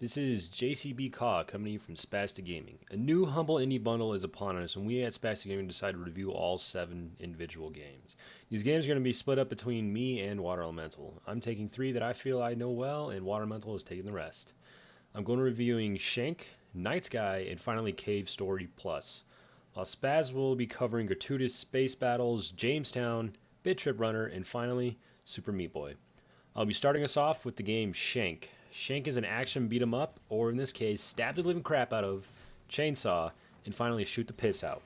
This is JCB Caw coming to you from Spazticgaming. A new humble indie bundle is upon us, and we at Spazticgaming decided to review all 7 individual games. These games are going to be split up between me and Water Elemental. I'm taking 3 that I feel I know well, and Water Elemental is taking the rest. I'm going to be reviewing Shank, Night Sky, and finally Cave Story Plus. While Spaz will be covering gratuitous space battles, Jamestown, Bit Trip Runner, and finally Super Meat Boy. I'll be starting us off with the game Shank. Shank is an action beat 'em up, or in this case, stab the living crap out of, chainsaw, and finally shoot the piss out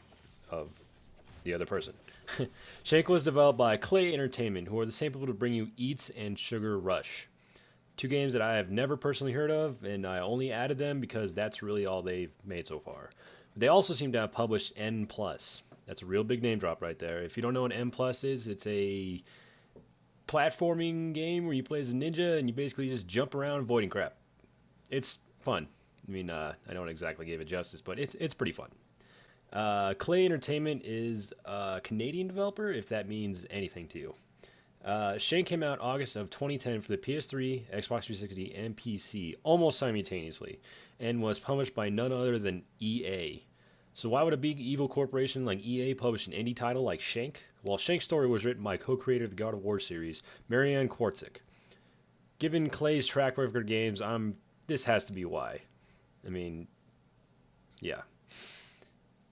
of the other person. Shank was developed by Clay Entertainment, who are the same people to bring you Eats and Sugar Rush. 2 games that I have never personally heard of, and I only added them because that's really all they've made so far. They also seem to have published N+. That's a real big name drop right there. If you don't know what N+ is, it's a platforming game where you play as a ninja and you basically just jump around avoiding crap. It's fun. I mean, I don't exactly give it justice, but it's pretty fun. Clay Entertainment is a Canadian developer, if that means anything to you. Shank came out August of 2010 for the PS3, Xbox 360, and PC almost simultaneously, and was published by none other than EA. So why would a big evil corporation like EA publish an indie title like Shank? Well, Shank's story was written by co-creator of the God of War series, Marianne Quartzik. Given Clay's track record of games, this has to be why. I mean, yeah.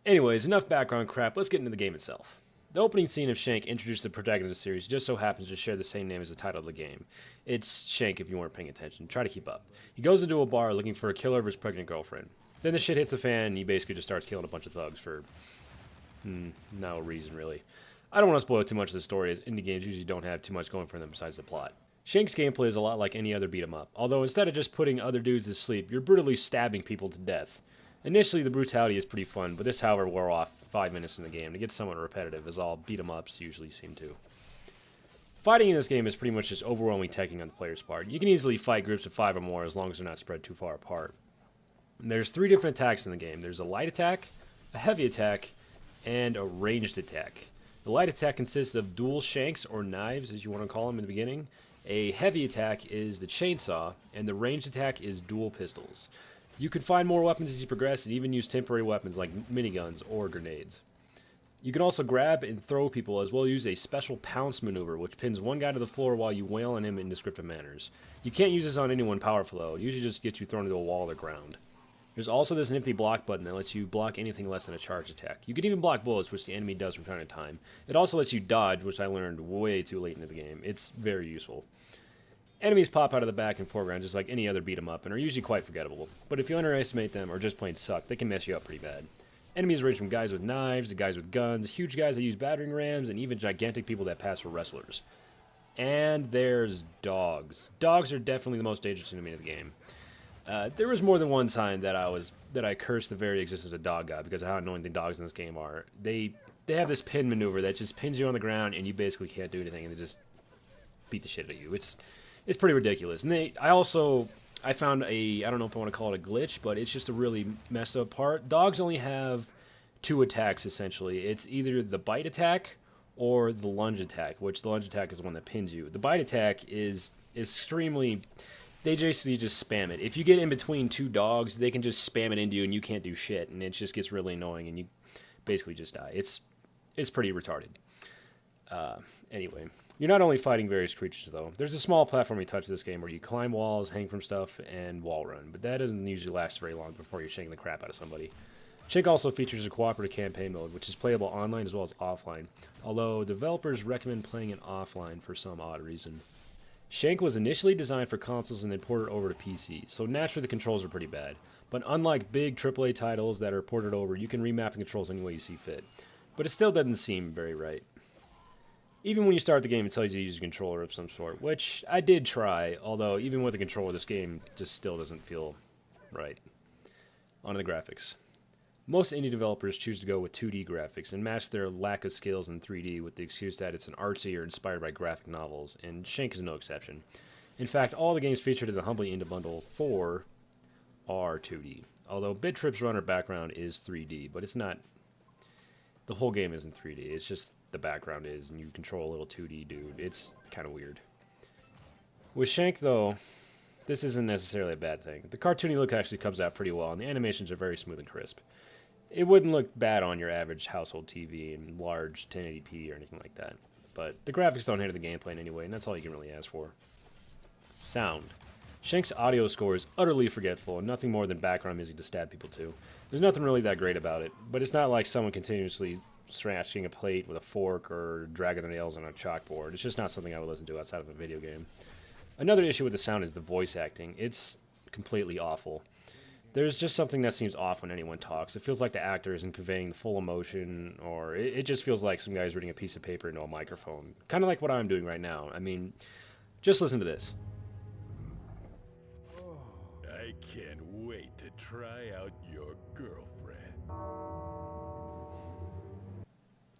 Anyways, enough background crap, let's get into the game itself. The opening scene of Shank introduced the protagonist of the series just so happens to share the same name as the title of the game. It's Shank if you weren't paying attention. Try to keep up. He goes into a bar looking for a killer of his pregnant girlfriend. Then the shit hits the fan and he basically just starts killing a bunch of thugs for no reason really. I don't want to spoil too much of the story, as indie games usually don't have too much going for them besides the plot. Shank's gameplay is a lot like any other beat-em-up, although instead of just putting other dudes to sleep, you're brutally stabbing people to death. Initially, the brutality is pretty fun, but this, however, wore off 5 minutes in the game. It gets somewhat repetitive, as all beat-em-ups usually seem to. Fighting in this game is pretty much just overwhelming teching on the player's part. You can easily fight groups of 5 or more as long as they're not spread too far apart. And there's 3 different attacks in the game. There's a light attack, a heavy attack, and a ranged attack. The light attack consists of dual shanks, or knives, as you want to call them in the beginning. A heavy attack is the chainsaw, and the ranged attack is dual pistols. You can find more weapons as you progress, and even use temporary weapons like miniguns or grenades. You can also grab and throw people, as well as use a special pounce maneuver, which pins one guy to the floor while you wail on him in descriptive manners. You can't use this on anyone powerful, though. It usually just gets you thrown into a wall or ground. There's also this nifty block button that lets you block anything less than a charge attack. You can even block bullets, which the enemy does from time to time. It also lets you dodge, which I learned way too late into the game. It's very useful. Enemies pop out of the back and foreground just like any other beat-em-up and are usually quite forgettable. But if you underestimate them or just plain suck, they can mess you up pretty bad. Enemies range from guys with knives to guys with guns, huge guys that use battering rams, and even gigantic people that pass for wrestlers. And there's dogs. Dogs are definitely the most dangerous enemy of the game. There was more than one time that I cursed the very existence of Dog God because of how annoying the dogs in this game are. They have this pin maneuver that just pins you on the ground and you basically can't do anything and they just beat the shit out of you. It's pretty ridiculous. And I found I don't know if I want to call it a glitch, but it's just a really messed up part. Dogs only have 2 attacks essentially. It's either the bite attack or the lunge attack, which the lunge attack is the one that pins you. The bite attack is extremely... They just spam it. If you get in between 2 dogs, they can just spam it into you and you can't do shit. And it just gets really annoying and you basically just die. It's pretty retarded. Anyway, you're not only fighting various creatures, though. There's a small platforming touch to this game where you climb walls, hang from stuff, and wall run. But that doesn't usually last very long before you're shaking the crap out of somebody. Shank also features a cooperative campaign mode, which is playable online as well as offline. Although developers recommend playing it offline for some odd reason. Shank was initially designed for consoles and then ported over to PC, so naturally the controls are pretty bad. But unlike big AAA titles that are ported over, you can remap the controls any way you see fit. But it still doesn't seem very right. Even when you start the game, it tells you to use a controller of some sort, which I did try, although even with a controller, this game just still doesn't feel right. On to the graphics. Most indie developers choose to go with 2D graphics and match their lack of skills in 3D with the excuse that it's an artsy or inspired by graphic novels, and Shank is no exception. In fact, all the games featured in the Humbly Indie Bundle 4 are 2D, although Bit Trip's runner background is 3D, but it's not... The whole game isn't 3D, it's just the background is, and you control a little 2D dude. It's kind of weird. With Shank, though, this isn't necessarily a bad thing. The cartoony look actually comes out pretty well, and the animations are very smooth and crisp. It wouldn't look bad on your average household TV in large 1080p or anything like that. But the graphics don't hinder the gameplay in any way, and that's all you can really ask for. Sound. Shank's audio score is utterly forgetful, and nothing more than background music to stab people to. There's nothing really that great about it, but it's not like someone continuously scratching a plate with a fork or dragging their nails on a chalkboard. It's just not something I would listen to outside of a video game. Another issue with the sound is the voice acting. It's completely awful. There's just something that seems off when anyone talks. It feels like the actor isn't conveying full emotion, or it just feels like some guy's reading a piece of paper into a microphone. Kind of like what I'm doing right now. I mean, just listen to this. I can't wait to try out your girlfriend.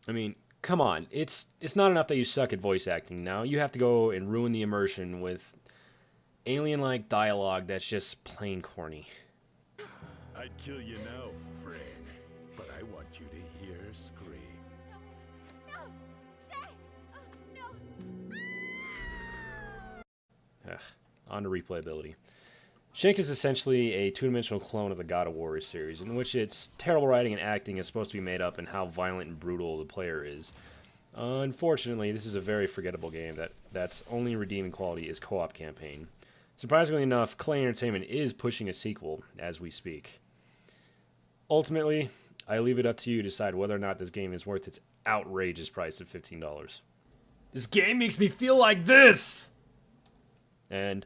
I mean, come on. It's not enough that you suck at voice acting now. You have to go and ruin the immersion with alien-like dialogue that's just plain corny. I'd kill you now, friend, but I want you to hear her scream. No! Jay! Ugh. On to replayability. Shank is essentially a two-dimensional clone of the God of War series, in which its terrible writing and acting is supposed to be made up in how violent and brutal the player is. Unfortunately, this is a very forgettable game that's only redeeming quality is co-op campaign. Surprisingly enough, Clay Entertainment is pushing a sequel as we speak. Ultimately, I leave it up to you to decide whether or not this game is worth its outrageous price of $15. This game makes me feel like this! And